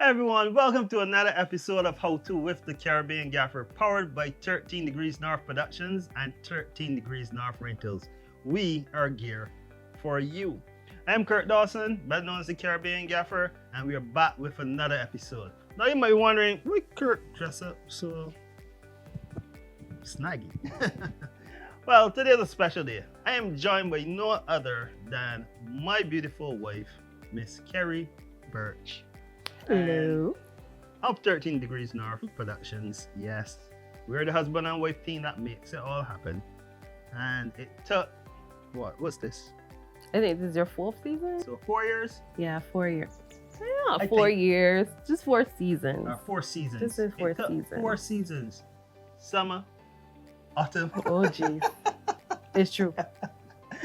Hi everyone, welcome to another episode of How To with the Caribbean Gaffer, powered by 13 Degrees North Productions and 13 Degrees North Rentals. We are gear for you. I'm Kurt Dawson, better known as the Caribbean Gaffer, and we are back with another episode. Now you might be wondering, why Kurt dress up so snaggy? Well, today is a special day. I am joined by no other than my beautiful wife, Miss Kerri Birch. Hello. Of 13 Degrees North Productions. Yes, we're the husband and wife team that makes it all happen. And it took, what's this? I think this is your fourth season? So 4 years? Yeah, 4 years. I Not 4 think- years, just 4 seasons. 4 seasons. This is 4 It took seasons. 4 seasons. Summer, autumn, Oh, jeez. It's true.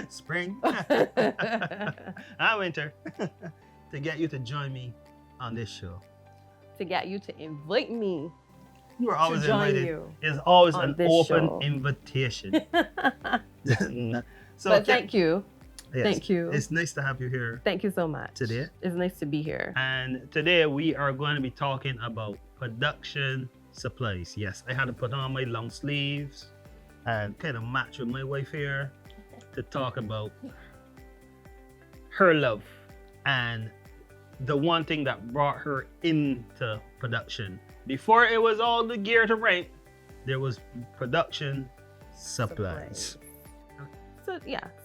spring, and winter to get you to join me on this show. To get you to invite me You are always to join invited. you. It's always on an this open show. invitation. So But thank you. yes, Thank you. It's nice to have you here Thank you so much. today. It's nice to be here. And today we are going to be talking about production supplies. Yes, I had to put on my long sleeves and kind of match with my wife here to talk about her love and the one thing that brought her into production. Before it was all the gear to rent, there was production supplies. So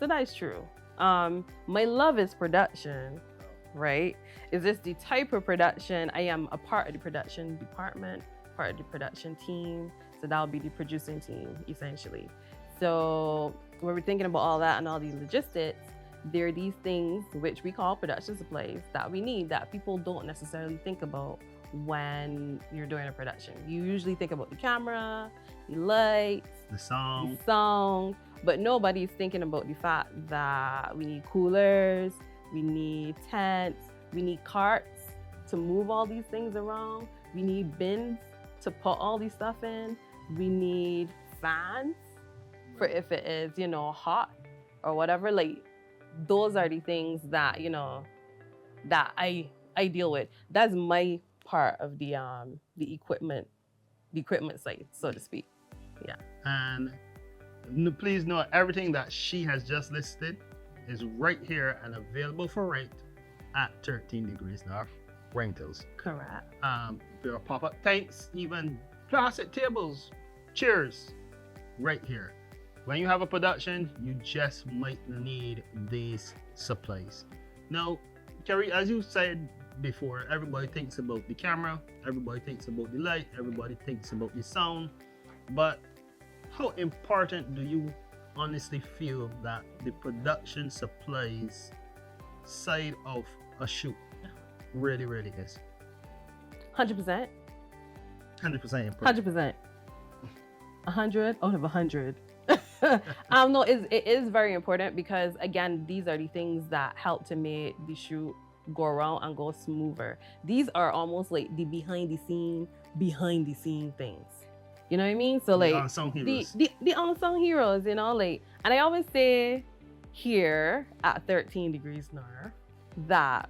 that is true. My love is production, right? Is this the type of production? I am a part of the production department, part of the production team. So that'll be the producing team, essentially. So when we're thinking about all that and all these logistics, there are these things which we call production supplies that we need that people don't necessarily think about when you're doing a production. You usually think about the camera, the lights, The song. the song, but nobody's thinking about the fact that we need coolers, we need tents, we need carts to move all these things around, we need bins to put all these stuff in, we need fans for if it is, hot or whatever. Like, those are the things that, that I deal with. That's my part of the equipment side, so to speak. Yeah. And please note, everything that she has just listed is right here and available for rent at 13 Degrees North Rentals. Correct. There are pop-up tanks, even plastic tables, chairs, right here. When you have a production, you just might need these supplies. Now, Kerri, as you said before, everybody thinks about the camera, everybody thinks about the light, everybody thinks about the sound, but how important do you honestly feel that the production supplies side of a shoot really is? 100%. 100% important. 100%. 100 out of 100. No, it is very important because, again, these are the things that help to make the shoot go around and go smoother. These are almost like the behind the scene things. You know what I mean? So like The unsung heroes. the unsung heroes, and I always say here at 13 Degrees North that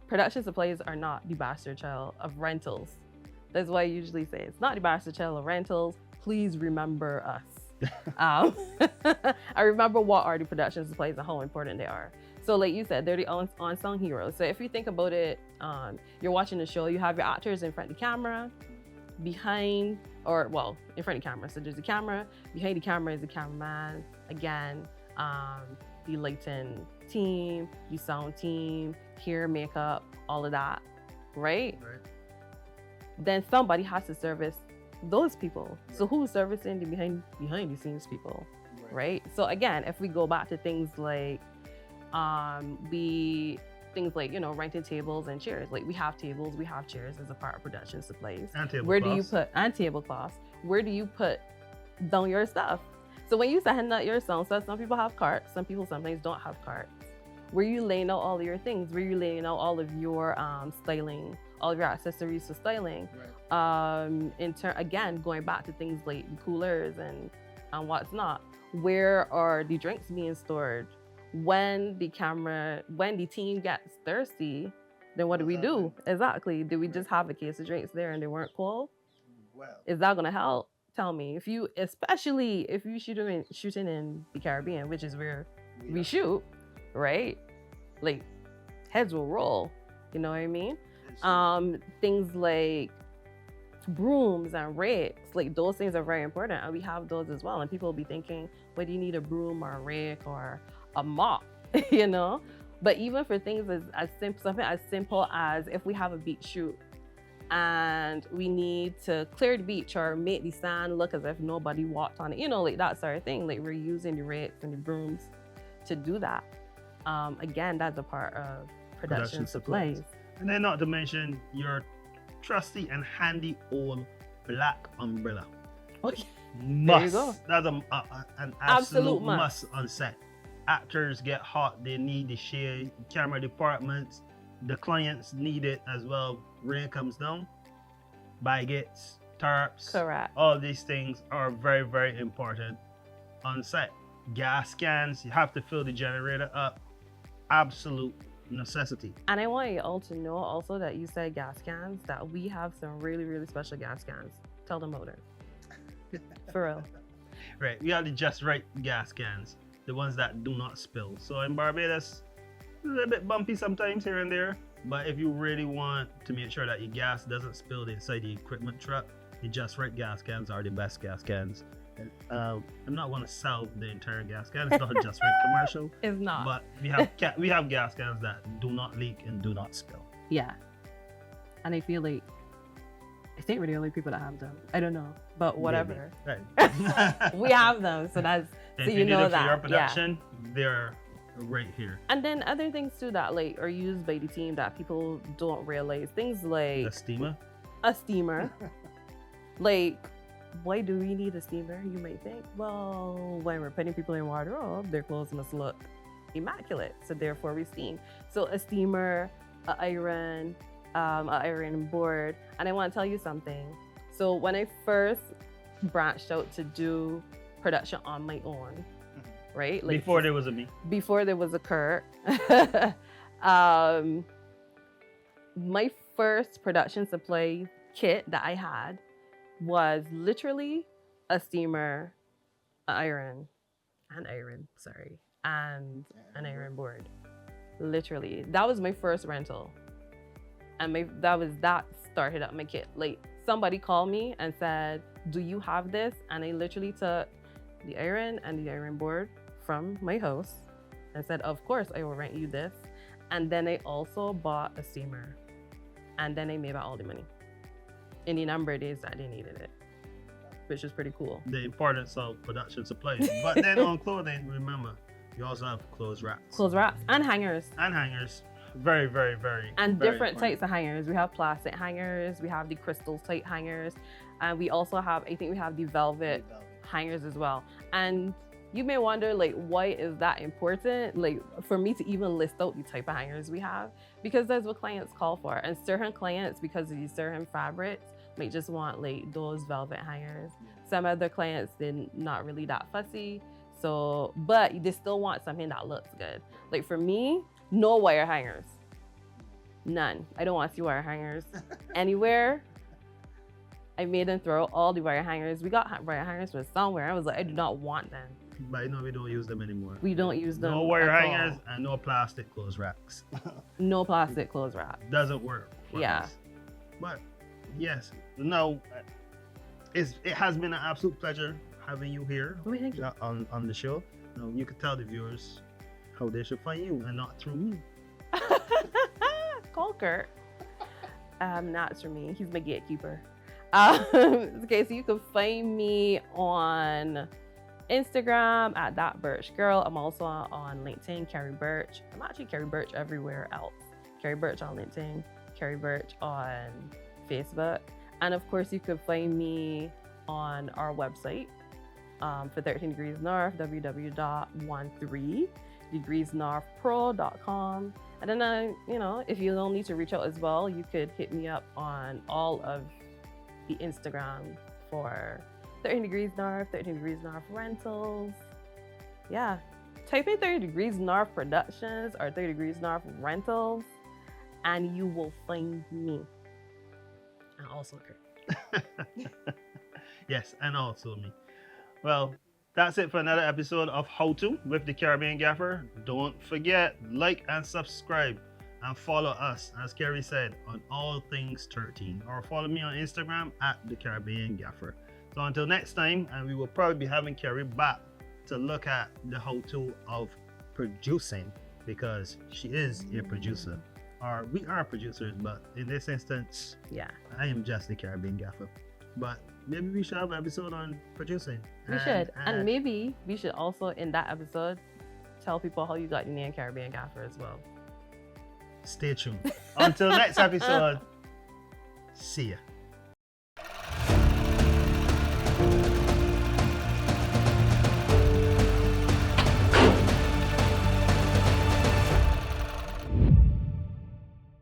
production supplies are not the bastard child of rentals. That's why I usually say it's not the bastard child of rentals. Please remember us. I remember what are the production supplies and how important they are. So like you said, they're the unsung heroes. So if you think about it, you're watching the show, you have your actors in front of the camera, in front of the camera. So there's the camera, behind the camera is the cameraman, again, the lighting team, the sound team, hair, makeup, all of that, right? Then somebody has to service those people. So who's servicing the behind the scenes people, right? So again, if we go back to things like renting tables and chairs. Like, we have tables, we have chairs as a part of production supplies. And Tablecloths. Where do you put down your stuff? So when you setting up your sound stuff, some people have carts, some people sometimes don't have carts. Where you laying out all of your things? Where you laying out all of your styling, all of your accessories for styling? Again, going back to things like the coolers and what's not. Where are the drinks being stored? When the team gets thirsty, then what do we do? Exactly. Did we just have a case of drinks there and they weren't cold? Well, Is that gonna help? Tell me. Especially if you shooting in the Caribbean, which is where we shoot, right? Like heads will roll. You know what I mean? Things like brooms and rakes, like those things are very important, and we have those as well. And people will be thinking, "Why do you need a broom or a rake or a mop?" You know. But even for things as simple, something as simple as if we have a beach shoot and we need to clear the beach or make the sand look as if nobody walked on it, you know, like that sort of thing. Like we're using the rakes and the brooms to do that. Again, that's a part of production supplies. And then not to mention your trusty and handy old black umbrella. Okay. Must. There you go. That's an absolute must on set. Actors get hot, they need the shade, camera departments, the clients need it as well. Rain comes down, baguettes, tarps, Correct. all these things are very, very important on set. Gas cans, you have to fill the generator up. Absolute necessity. And I want you all to know also that you said gas cans, that we have some really, really special gas cans. Tell them about it. For real. Right, we have the just right gas cans, the ones that do not spill. So in Barbados, a little bit bumpy sometimes here and there, but if you really want to make sure that your gas doesn't spill inside the equipment truck, the just right gas cans are the best gas cans. And, I'm not going to sell the entire gas can. It's not a just right commercial. It's not. But we have gas cans that do not leak and do not spill. Yeah. And I feel like, I think we're the only people that have them. I don't know, but whatever. Maybe. Right. We have them, so that's, If so you you need know it for that. your production, they're right here. And then other things too that like are used by the team that people don't realize. Things like The steamer. a steamer. Like, why do we need a steamer? You might think. Well, when we're putting people in wardrobe, their clothes must look immaculate, so therefore we steam. So a steamer, an iron board. And I want to tell you something. So when I first branched out to do production on my own, right? Like Before there was a me. Before there was a Kurt. My first production supply kit that I had was literally a steamer, an iron board. Literally. That was my first rental. And that started up my kit. Like somebody called me and said, "Do you have this?" And I literally took the iron and the iron board from my house and said, "Of course I will rent you this." And then I also bought a steamer. And then I made out all the money in the number of days that they needed it, which is pretty cool. The importance of production supplies. But then on clothing, remember, you also have clothes racks. Clothes wraps and hangers. And hangers. Very, very, very. And very different important. types of hangers. We have plastic hangers, we have the crystal type hangers, and we also have, I think we have the velvet hangers as well. And you may wonder, like, why is that important? Like, for me to even list out the type of hangers we have, because that's what clients call for. And certain clients, because of these certain fabrics, might just want like those velvet hangers. Some other clients, they're not really that fussy. So, but they still want something that looks good. Like for me, no wire hangers. None. I don't want to see wire hangers anywhere. I made them throw all the wire hangers. We got wire hangers from somewhere. I was like, I do not want them. But I know we don't use them anymore. We don't use them. No wire at hangers all. and no plastic clothes racks. No plastic clothes wrap. Doesn't work. For Yeah. us. But yes, no, it has been an absolute pleasure having you here Oh, thank you. on the show. Now you can tell the viewers how they should find you and not through me. Call Kurt. Not for me. He's my gatekeeper. Okay, so you can find me on Instagram at that Birch Girl. I'm also on LinkedIn, Kerri Birch. I'm actually Kerri Birch everywhere else. Kerri Birch on LinkedIn, Kerri Birch on Facebook. And of course, you can find me on our website for 13 Degrees North, www.13degreesnorthpro.com. And then, if you don't need to reach out as well, you could hit me up on all of the Instagram for 13 Degrees North, 13 Degrees North Rentals. Yeah. Type in 30 Degrees North Productions or 30 Degrees North Rentals, and you will find me. And also Kerri. Yes, and also me. Well, that's it for another episode of How To with the Caribbean Gaffer. Don't forget, like and subscribe and follow us, as Kerri said, on all things 13, or follow me on Instagram at the Caribbean Gaffer. So until next time, and we will probably be having Kerri back to look at the how to of producing, because she is a producer, or we are producers, but in this instance, Yeah, I am just the Caribbean Gaffer. But maybe we should have an episode on producing. we should. And maybe we should also, in that episode, tell people how you got the name Caribbean Gaffer as well. Stay tuned. Until next episode, see ya.